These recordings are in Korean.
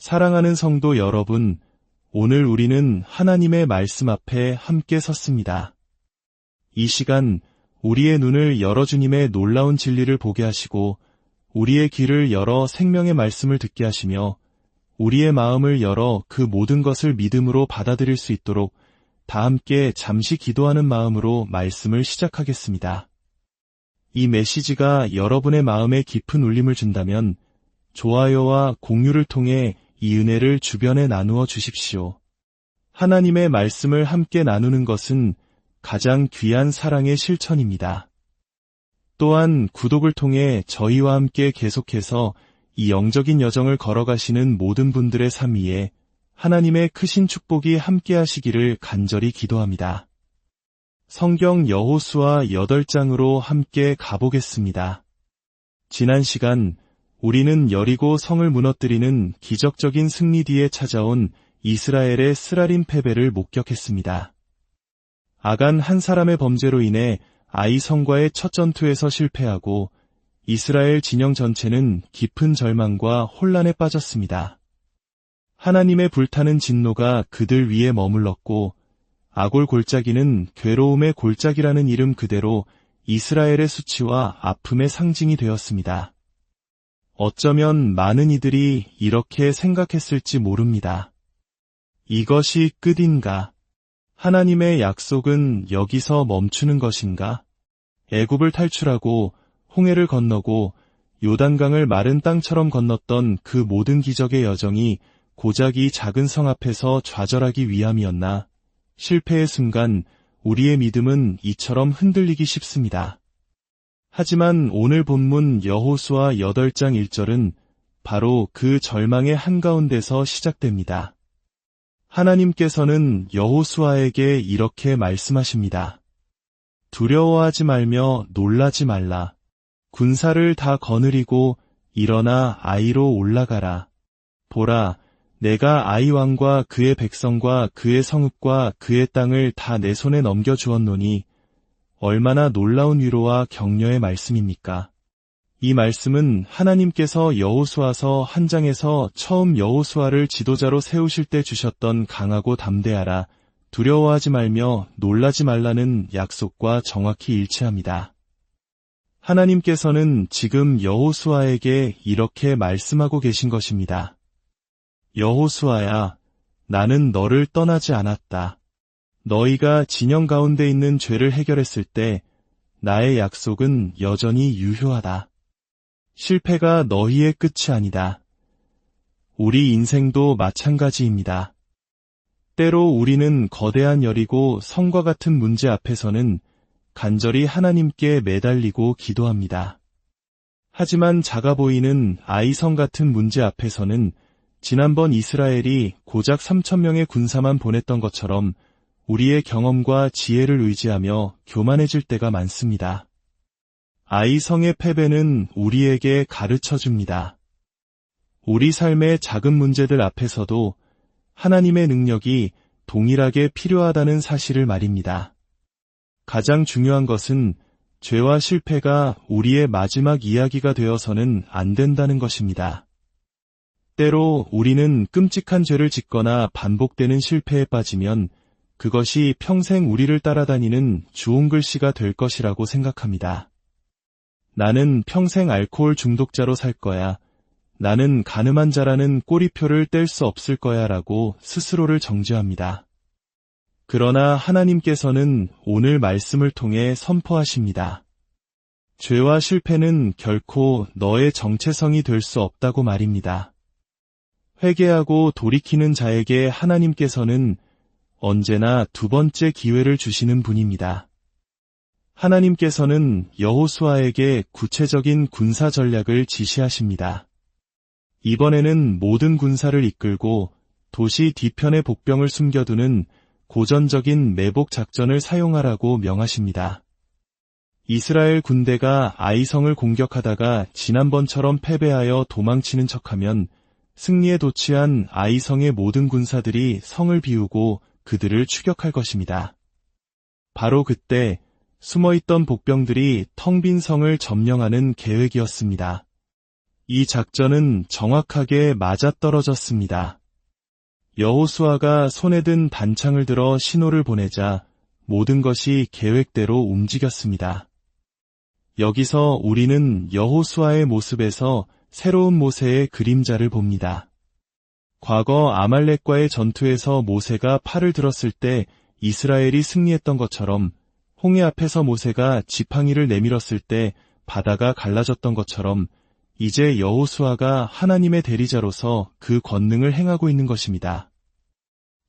사랑하는 성도 여러분, 오늘 우리는 하나님의 말씀 앞에 함께 섰습니다. 이 시간 우리의 눈을 열어 주님의 놀라운 진리를 보게 하시고 우리의 귀를 열어 생명의 말씀을 듣게 하시며 우리의 마음을 열어 그 모든 것을 믿음으로 받아들일 수 있도록 다 함께 잠시 기도하는 마음으로 말씀을 시작하겠습니다. 이 메시지가 여러분의 마음에 깊은 울림을 준다면 좋아요와 공유를 통해 이 은혜를 주변에 나누어 주십시오. 하나님의 말씀을 함께 나누는 것은 가장 귀한 사랑의 실천입니다. 또한 구독을 통해 저희와 함께 계속해서 이 영적인 여정을 걸어가시는 모든 분들의 삶 위에 하나님의 크신 축복이 함께 하시기를 간절히 기도합니다. 성경 여호수아 8장으로 함께 가보겠습니다. 지난 시간 우리는 여리고 성을 무너뜨리는 기적적인 승리 뒤에 찾아온 이스라엘의 쓰라림 패배를 목격했습니다. 아간 한 사람의 범죄로 인해 아이 성과의 첫 전투에서 실패하고 이스라엘 진영 전체는 깊은 절망과 혼란에 빠졌습니다. 하나님의 불타는 진노가 그들 위에 머물렀고 아골 골짜기는 괴로움의 골짜기라는 이름 그대로 이스라엘의 수치와 아픔의 상징이 되었습니다. 어쩌면 많은 이들이 이렇게 생각했을지 모릅니다. 이것이 끝인가? 하나님의 약속은 여기서 멈추는 것인가? 애굽을 탈출하고 홍해를 건너고 요단강을 마른 땅처럼 건넜던 그 모든 기적의 여정이 고작 이 작은 성 앞에서 좌절하기 위함이었나? 실패의 순간 우리의 믿음은 이처럼 흔들리기 쉽습니다. 하지만 오늘 본문 여호수아 8장 1절은 바로 그 절망의 한가운데서 시작됩니다. 하나님께서는 여호수아에게 이렇게 말씀하십니다. 두려워하지 말며 놀라지 말라. 군사를 다 거느리고 일어나 아이로 올라가라. 보라, 내가 아이 왕과 그의 백성과 그의 성읍과 그의 땅을 다 내 손에 넘겨주었노니 얼마나 놀라운 위로와 격려의 말씀입니까? 이 말씀은 하나님께서 여호수아서 한 장에서 처음 여호수아를 지도자로 세우실 때 주셨던 강하고 담대하라, 두려워하지 말며 놀라지 말라는 약속과 정확히 일치합니다. 하나님께서는 지금 여호수아에게 이렇게 말씀하고 계신 것입니다. 여호수아야, 나는 너를 떠나지 않았다. 너희가 진영 가운데 있는 죄를 해결했을 때 나의 약속은 여전히 유효하다. 실패가 너희의 끝이 아니다. 우리 인생도 마찬가지입니다. 때로 우리는 거대한 열이고 성과 같은 문제 앞에서는 간절히 하나님께 매달리고 기도합니다. 하지만 작아 보이는 아이성 같은 문제 앞에서는 지난번 이스라엘이 고작 3,000명의 군사만 보냈던 것처럼 우리의 경험과 지혜를 의지하며 교만해질 때가 많습니다. 아이성의 패배는 우리에게 가르쳐줍니다. 우리 삶의 작은 문제들 앞에서도 하나님의 능력이 동일하게 필요하다는 사실을 말입니다. 가장 중요한 것은 죄와 실패가 우리의 마지막 이야기가 되어서는 안 된다는 것입니다. 때로 우리는 끔찍한 죄를 짓거나 반복되는 실패에 빠지면 그것이 평생 우리를 따라다니는 주홍 글씨가 될 것이라고 생각합니다. 나는 평생 알코올 중독자로 살 거야. 나는 가늠한 자라는 꼬리표를 뗄 수 없을 거야 라고 스스로를 정죄합니다. 그러나 하나님께서는 오늘 말씀을 통해 선포하십니다. 죄와 실패는 결코 너의 정체성이 될 수 없다고 말입니다. 회개하고 돌이키는 자에게 하나님께서는 언제나 두 번째 기회를 주시는 분입니다. 하나님께서는 여호수아에게 구체적인 군사 전략을 지시하십니다. 이번에는 모든 군사를 이끌고 도시 뒤편에 복병을 숨겨두는 고전적인 매복 작전을 사용하라고 명하십니다. 이스라엘 군대가 아이성을 공격하다가 지난번처럼 패배하여 도망치는 척하면 승리에 도취한 아이성의 모든 군사들이 성을 비우고 그들을 추격할 것입니다. 바로 그때 숨어있던 복병들이 텅 빈 성을 점령하는 계획이었습니다. 이 작전은 정확하게 맞아떨어졌습니다. 여호수아가 손에 든 단창을 들어 신호를 보내자 모든 것이 계획대로 움직였습니다. 여기서 우리는 여호수아의 모습에서 새로운 모세의 그림자를 봅니다. 과거 아말렉과의 전투에서 모세가 팔을 들었을 때 이스라엘이 승리했던 것처럼, 홍해 앞에서 모세가 지팡이를 내밀었을 때 바다가 갈라졌던 것처럼 이제 여호수아가 하나님의 대리자로서 그 권능을 행하고 있는 것입니다.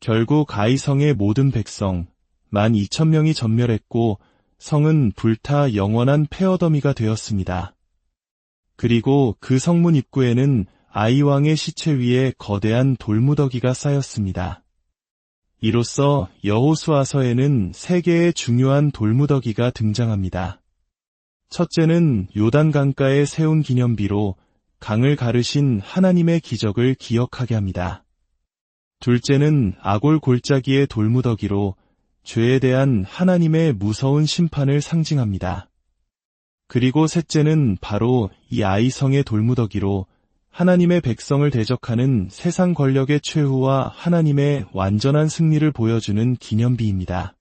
결국 아이성의 모든 백성 12,000명이 전멸했고 성은 불타 영원한 폐허더미가 되었습니다. 그리고 그 성문 입구에는 아이 왕의 시체 위에 거대한 돌무더기가 쌓였습니다. 이로써 여호수아서에는 세 개의 중요한 돌무더기가 등장합니다. 첫째는 요단 강가에 세운 기념비로 강을 가르신 하나님의 기적을 기억하게 합니다. 둘째는 아골 골짜기의 돌무더기로 죄에 대한 하나님의 무서운 심판을 상징합니다. 그리고 셋째는 바로 이 아이성의 돌무더기로 하나님의 백성을 대적하는 세상 권력의 최후와 하나님의 완전한 승리를 보여주는 기념비입니다.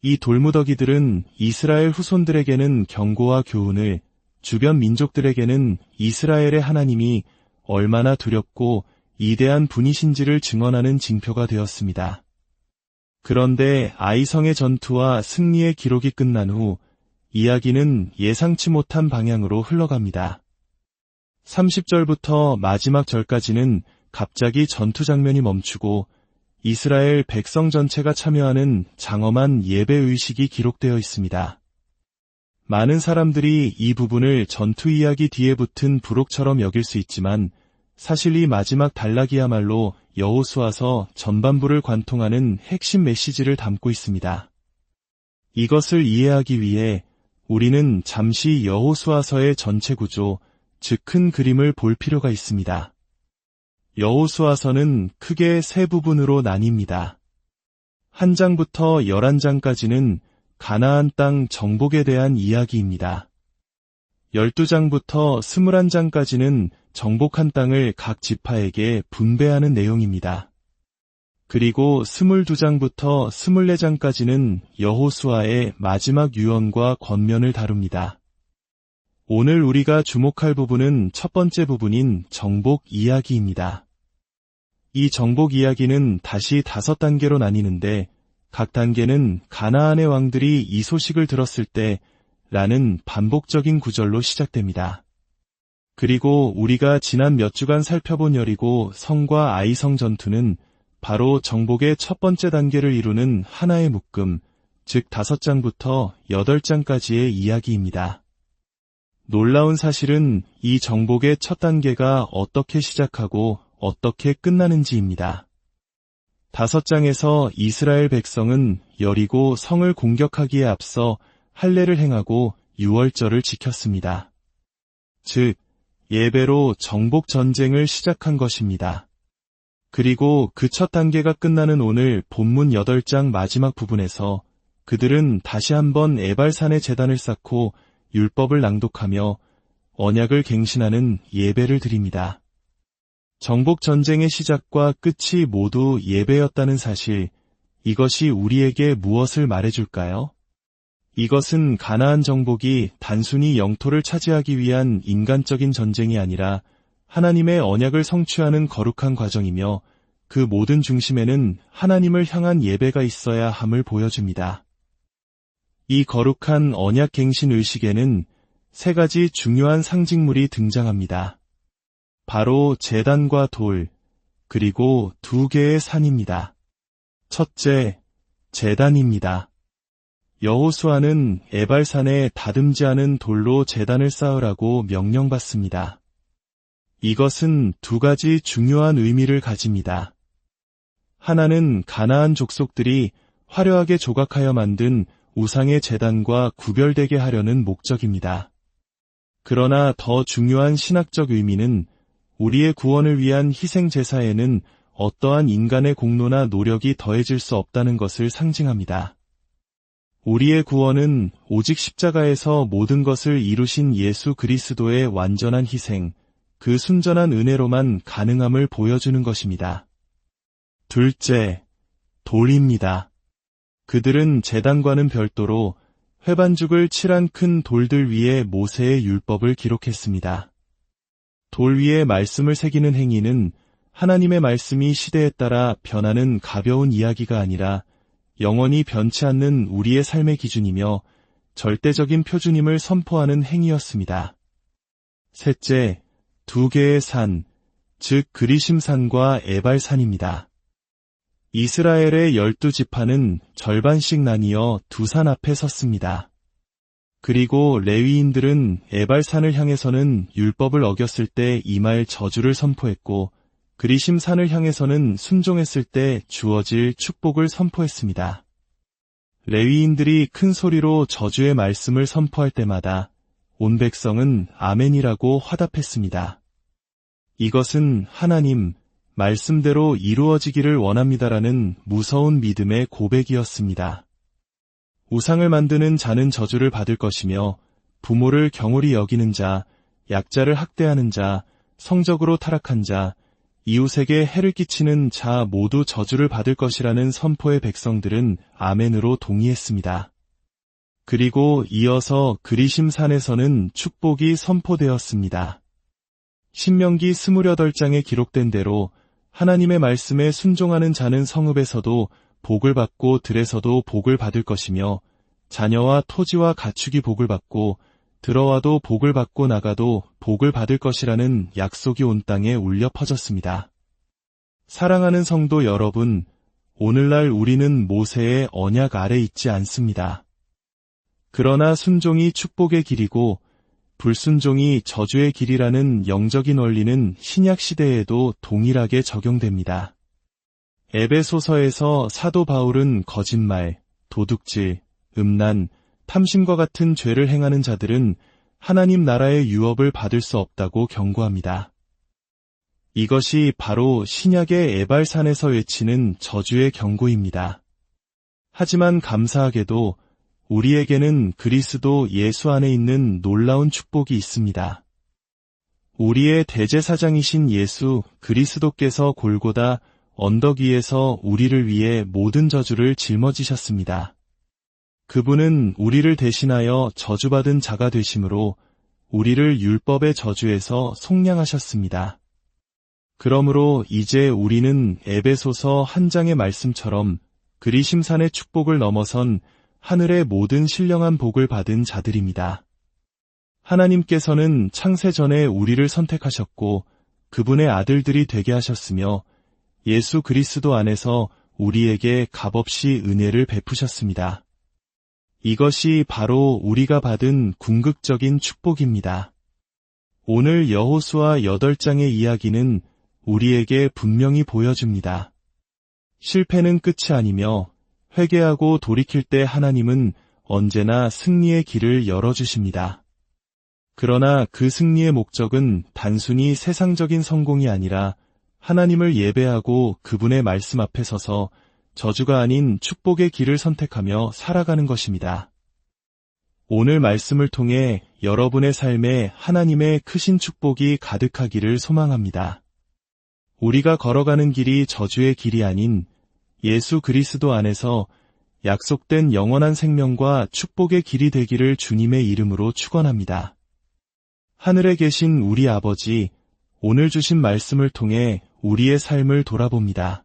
이 돌무더기들은 이스라엘 후손들에게는 경고와 교훈을, 주변 민족들에게는 이스라엘의 하나님이 얼마나 두렵고 위대한 분이신지를 증언하는 징표가 되었습니다. 그런데 아이성의 전투와 승리의 기록이 끝난 후 이야기는 예상치 못한 방향으로 흘러갑니다. 30절부터 마지막 절까지는 갑자기 전투 장면이 멈추고 이스라엘 백성 전체가 참여하는 장엄한 예배의식이 기록되어 있습니다. 많은 사람들이 이 부분을 전투 이야기 뒤에 붙은 부록처럼 여길 수 있지만 사실 이 마지막 단락이야말로 여호수아서 전반부를 관통하는 핵심 메시지를 담고 있습니다. 이것을 이해하기 위해 우리는 잠시 여호수아서의 전체 구조, 즉 큰 그림을 볼 필요가 있습니다. 여호수아서는 크게 세 부분으로 나뉩니다. 1장부터 11장까지는 가나안 땅 정복에 대한 이야기입니다. 12장부터 21장까지는 정복한 땅을 각 지파에게 분배하는 내용입니다. 그리고 22장부터 24장까지는 여호수아의 마지막 유언과 권면을 다룹니다. 오늘 우리가 주목할 부분은 첫 번째 부분인 정복 이야기입니다. 이 정복 이야기는 다시 5단계로 나뉘는데 각 단계는 가나안의 왕들이 이 소식을 들었을 때 라는 반복적인 구절로 시작됩니다. 그리고 우리가 지난 몇 주간 살펴본 여리고 성과 아이성 전투는 바로 정복의 첫 번째 단계를 이루는 하나의 묶음, 즉 5장부터 8장까지의 이야기입니다. 놀라운 사실은 이 정복의 첫 단계가 어떻게 시작하고 어떻게 끝나는지입니다. 5장에서 이스라엘 백성은 여리고 성을 공격하기에 앞서 할례를 행하고 유월절을 지켰습니다. 즉, 예배로 정복 전쟁을 시작한 것입니다. 그리고 그 첫 단계가 끝나는 오늘 본문 8장 마지막 부분에서 그들은 다시 한번 에발산에 제단을 쌓고 율법을 낭독하며 언약을 갱신하는 예배를 드립니다. 정복 전쟁의 시작과 끝이 모두 예배였다는 사실, 이것이 우리에게 무엇을 말해줄까요? 이것은 가나안 정복이 단순히 영토를 차지하기 위한 인간적인 전쟁이 아니라 하나님의 언약을 성취하는 거룩한 과정이며 그 모든 중심에는 하나님을 향한 예배가 있어야 함을 보여줍니다. 이 거룩한 언약 갱신 의식에는 3가지 중요한 상징물이 등장합니다. 바로 제단과 돌, 그리고 2개의 산입니다. 첫째, 제단입니다. 여호수아는 에발산에 다듬지 않은 돌로 제단을 쌓으라고 명령받습니다. 이것은 2가지 중요한 의미를 가집니다. 하나는 가나안 족속들이 화려하게 조각하여 만든 우상의 제단과 구별되게 하려는 목적입니다. 그러나 더 중요한 신학적 의미는 우리의 구원을 위한 희생 제사에는 어떠한 인간의 공로나 노력이 더해질 수 없다는 것을 상징합니다. 우리의 구원은 오직 십자가에서 모든 것을 이루신 예수 그리스도의 완전한 희생, 그 순전한 은혜로만 가능함을 보여주는 것입니다. 둘째, 돌입니다. 그들은 제단과는 별도로 회반죽을 칠한 큰 돌들 위에 모세의 율법을 기록했습니다. 돌 위에 말씀을 새기는 행위는 하나님의 말씀이 시대에 따라 변하는 가벼운 이야기가 아니라 영원히 변치 않는 우리의 삶의 기준이며 절대적인 표준임을 선포하는 행위였습니다. 셋째, 두 개의 산, 즉 그리심산과 에발산입니다. 이스라엘의 12지파는 절반씩 나뉘어 두 산 앞에 섰습니다. 그리고 레위인들은 에발산을 향해서는 율법을 어겼을 때 임할 저주를 선포했고 그리심산을 향해서는 순종했을 때 주어질 축복을 선포했습니다. 레위인들이 큰 소리로 저주의 말씀을 선포할 때마다 온 백성은 아멘이라고 화답했습니다. 이것은 하나님, 말씀대로 이루어지기를 원합니다라는 무서운 믿음의 고백이었습니다. 우상을 만드는 자는 저주를 받을 것이며 부모를 경홀히 여기는 자, 약자를 학대하는 자, 성적으로 타락한 자, 이웃에게 해를 끼치는 자 모두 저주를 받을 것이라는 선포의 백성들은 아멘으로 동의했습니다. 그리고 이어서 그리심산에서는 축복이 선포되었습니다. 신명기 28장에 기록된 대로 하나님의 말씀에 순종하는 자는 성읍에서도 복을 받고 들에서도 복을 받을 것이며 자녀와 토지와 가축이 복을 받고 들어와도 복을 받고 나가도 복을 받을 것이라는 약속이 온 땅에 울려 퍼졌습니다. 사랑하는 성도 여러분, 오늘날 우리는 모세의 언약 아래 있지 않습니다. 그러나 순종이 축복의 길이고 불순종이 저주의 길이라는 영적인 원리는 신약 시대에도 동일하게 적용됩니다. 에베소서에서 사도 바울은 거짓말, 도둑질, 음란, 탐심과 같은 죄를 행하는 자들은 하나님 나라의 유업을 받을 수 없다고 경고합니다. 이것이 바로 신약의 에발산에서 외치는 저주의 경고입니다. 하지만 감사하게도 우리에게는 그리스도 예수 안에 있는 놀라운 축복이 있습니다. 우리의 대제사장이신 예수 그리스도께서 골고다 언덕 위에서 우리를 위해 모든 저주를 짊어지셨습니다. 그분은 우리를 대신하여 저주받은 자가 되심으로 우리를 율법의 저주에서 속량하셨습니다. 그러므로 이제 우리는 에베소서 1장의 말씀처럼 그리심산의 축복을 넘어선 하늘의 모든 신령한 복을 받은 자들입니다. 하나님께서는 창세 전에 우리를 선택하셨고 그분의 아들들이 되게 하셨으며 예수 그리스도 안에서 우리에게 값없이 은혜를 베푸셨습니다. 이것이 바로 우리가 받은 궁극적인 축복입니다. 오늘 여호수아 8장의 이야기는 우리에게 분명히 보여줍니다. 실패는 끝이 아니며 회개하고 돌이킬 때 하나님은 언제나 승리의 길을 열어주십니다. 그러나 그 승리의 목적은 단순히 세상적인 성공이 아니라 하나님을 예배하고 그분의 말씀 앞에 서서 저주가 아닌 축복의 길을 선택하며 살아가는 것입니다. 오늘 말씀을 통해 여러분의 삶에 하나님의 크신 축복이 가득하기를 소망합니다. 우리가 걸어가는 길이 저주의 길이 아닌 예수 그리스도 안에서 약속된 영원한 생명과 축복의 길이 되기를 주님의 이름으로 축원합니다. 하늘에 계신 우리 아버지, 오늘 주신 말씀을 통해 우리의 삶을 돌아봅니다.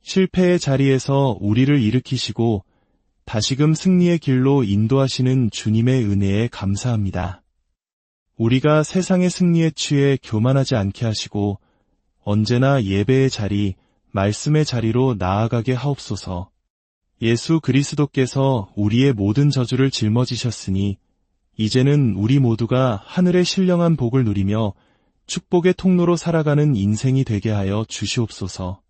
실패의 자리에서 우리를 일으키시고 다시금 승리의 길로 인도하시는 주님의 은혜에 감사합니다. 우리가 세상의 승리에 취해 교만하지 않게 하시고 언제나 예배의 자리, 말씀의 자리로 나아가게 하옵소서. 예수 그리스도께서 우리의 모든 저주를 짊어지셨으니 이제는 우리 모두가 하늘의 신령한 복을 누리며 축복의 통로로 살아가는 인생이 되게 하여 주시옵소서.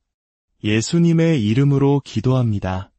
예수님의 이름으로 기도합니다.